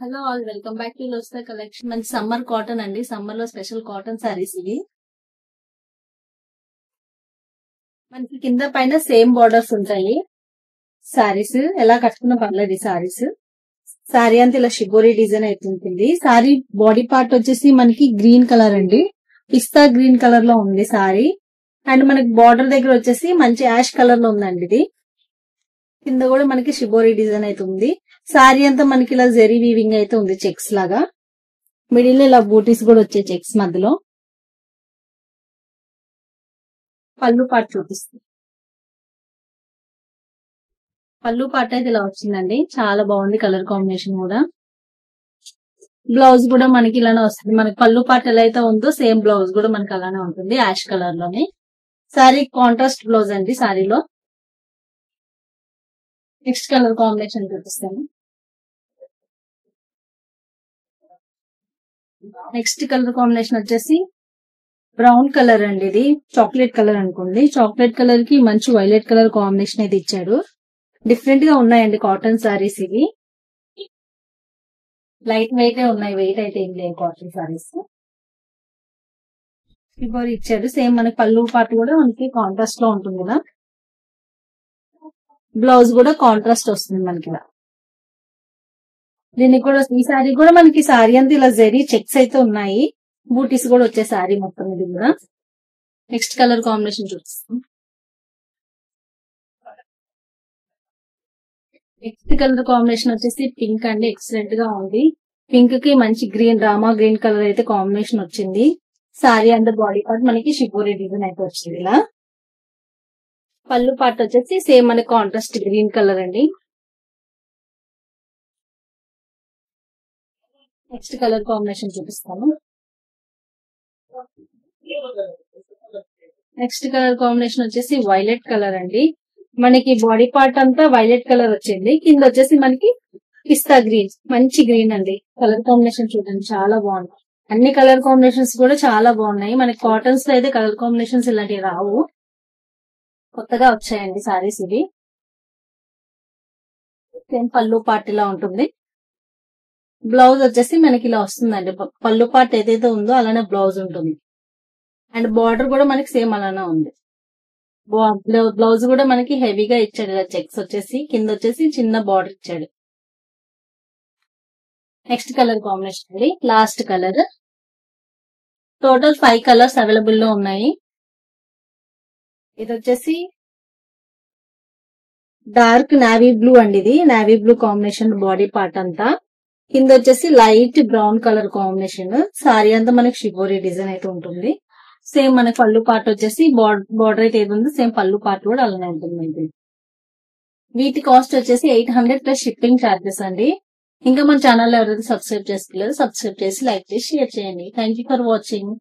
Hello all welcome back to లోస్తా collection. మంచి summer cotton అండి. సమ్మర్ లో స్పెషల్ కాటన్ సారీస్ ఇవి. మనకి కింద పైన సేమ్ బార్డర్స్ ఉంటాయి. సారీస్ ఎలా కట్టుకున్నా పర్లేదు. ఈ సారీస్ సారీ అంతా ఇలా షిబోరి డిజైన్ అయితే ఉంటుంది. సారీ బాడీ పార్ట్ వచ్చేసి మనకి గ్రీన్ కలర్ అండి. పిస్తా గ్రీన్ కలర్ లో ఉంది సారీ. అండ్ మనకి బార్డర్ దగ్గర వచ్చేసి మంచి యాష్ కలర్ లో ఉందండి ఇది. కింద కూడా మనకి షిబోరి డిజైన్ అయితే ఉంది. సారీ అంతా మనకి ఇలా జెరీ వీవింగ్ అయితే ఉంది చెక్స్ లాగా. మిడిల్ ఇలా బూటీస్ కూడా వచ్చే చెక్స్ మధ్యలో. పళ్ళు పార్ట్ చూపిస్తుంది. పళ్ళు పార్ట్ అయితే ఇలా వచ్చిందండి. చాలా బాగుంది కలర్ కాంబినేషన్ కూడా. బ్లౌజ్ కూడా మనకి ఇలానే వస్తుంది. మనకి పళ్ళు పార్ట్ ఎలా అయితే ఉందో సేమ్ బ్లౌజ్ కూడా మనకి అలానే ఉంటుంది యాష్ కలర్ లోనే. సారీ కాంట్రాస్ట్ బ్లౌజ్ అండి సారీలో. నెక్స్ట్ కలర్ కాంబినేషన్ చూపిస్తాను. నెక్స్ట్ కలర్ కాంబినేషన్ వచ్చేసి బ్రౌన్ కలర్ అండి. ఇది చాక్లెట్ కలర్ అనుకోండి. చాక్లెట్ కలర్ కి మంచి వైలెట్ కలర్ కాంబినేషన్ అయితే ఇచ్చాడు. డిఫరెంట్ గా ఉన్నాయండి కాటన్ సారీస్ ఇవి. లైట్ వెయిట్ ఉన్నాయి. వెయిట్ అయితే ఏం లేదు కాటన్ సారీస్. ఇప్పుడు ఇచ్చాడు. సేమ్ మనకి పళ్ళు పార్ట్ కూడా మనకి కాంట్రాస్ట్ లో ఉంటుంది కదా. బ్లౌజ్ కూడా కాంట్రాస్ట్ వస్తుంది మనకి ఇలా. దీనికి కూడా ఈ సారీ కూడా మనకి సారీ అంతా ఇలా జరీ చెక్స్ అయితే ఉన్నాయి. బూటీస్ కూడా వచ్చే సారీ మొత్తం ఇది కూడా. నెక్స్ట్ కలర్ కాంబినేషన్ చూపిస్తాం. నెక్స్ట్ కలర్ కాంబినేషన్ వచ్చేసి పింక్ అండి. ఎక్సలెంట్ గా ఉంది. పింక్ కి మంచి గ్రీన్ రామా గ్రీన్ కలర్ అయితే కాంబినేషన్ వచ్చింది. సారీ అండ్ బాడీ పార్ట్ మనకి షిబోరి డిజైన్ అయితే వచ్చింది ఇలా. పళ్ళు పార్ట్ వచ్చేసి సేమ్ మనకి కాంట్రాస్ట్ గ్రీన్ కలర్ అండి. నెక్స్ట్ కలర్ కాంబినేషన్ చూపిస్తాను. నెక్స్ట్ కలర్ కాంబినేషన్ వచ్చేసి వైలెట్ కలర్ అండి. మనకి బాడీ పార్ట్ అంతా వైలెట్ కలర్ వచ్చింది. కింద వచ్చేసి మనకి పిస్తా గ్రీన్, మంచి గ్రీన్ అండి. కలర్ కాంబినేషన్ చూడండి చాలా బాగుంది. అన్ని కలర్ కాంబినేషన్స్ కూడా చాలా బాగున్నాయి. మనకి కాటన్స్ లో అయితే కలర్ కాంబినేషన్స్ ఇలాంటివి రావు. కొత్తగా వచ్చాయండి సారీస్ ఇవి. సేమ్ పళ్ళు పార్ట్ ఇలా ఉంటుంది. బ్లౌజ్ వచ్చేసి మనకి ఇలా వస్తుందండి. పళ్ళు పార్ట్ ఏదైతే ఉందో అలానే బ్లౌజ్ ఉంటుంది. అండ్ బార్డర్ కూడా మనకి సేమ్ అలానే ఉంది. బ్లౌజ్ కూడా మనకి హెవీగా ఇచ్చాడు. చెక్స్ వచ్చేసి కింద వచ్చేసి చిన్న బార్డర్ ఇచ్చాడు. నెక్స్ట్ కలర్ కాంబినేషన్ అండి. Last colour. Total 5 colours available లో ఉన్నాయి. ఇది వచ్చేసి డార్క్ నావీ బ్లూ అండి. ఇది navy blue combination body part అంతా. కింద వచ్చేసి light brown colour combination. Sorry అంతా మనకి షిబోరి డిజైన్ అయితే ఉంటుంది. సేమ్ మనకి పళ్ళు పార్ట్ వచ్చేసి బార్డర్ అయితే ఏది ఉందో సేమ్ పళ్ళు పార్ట్ కూడా అలానే ఉంటుంది. వీటి కాస్ట్ వచ్చేసి 800 ప్లస్ షిప్పింగ్ ఛార్జెస్ అండి. ఇంకా మన ఛానల్ ఎవరైతే సబ్స్క్రైబ్ చేసుకోలేదు సబ్స్క్రైబ్ చేసి లైక్ చేసి షేర్ చేయండి. Thank you for watching.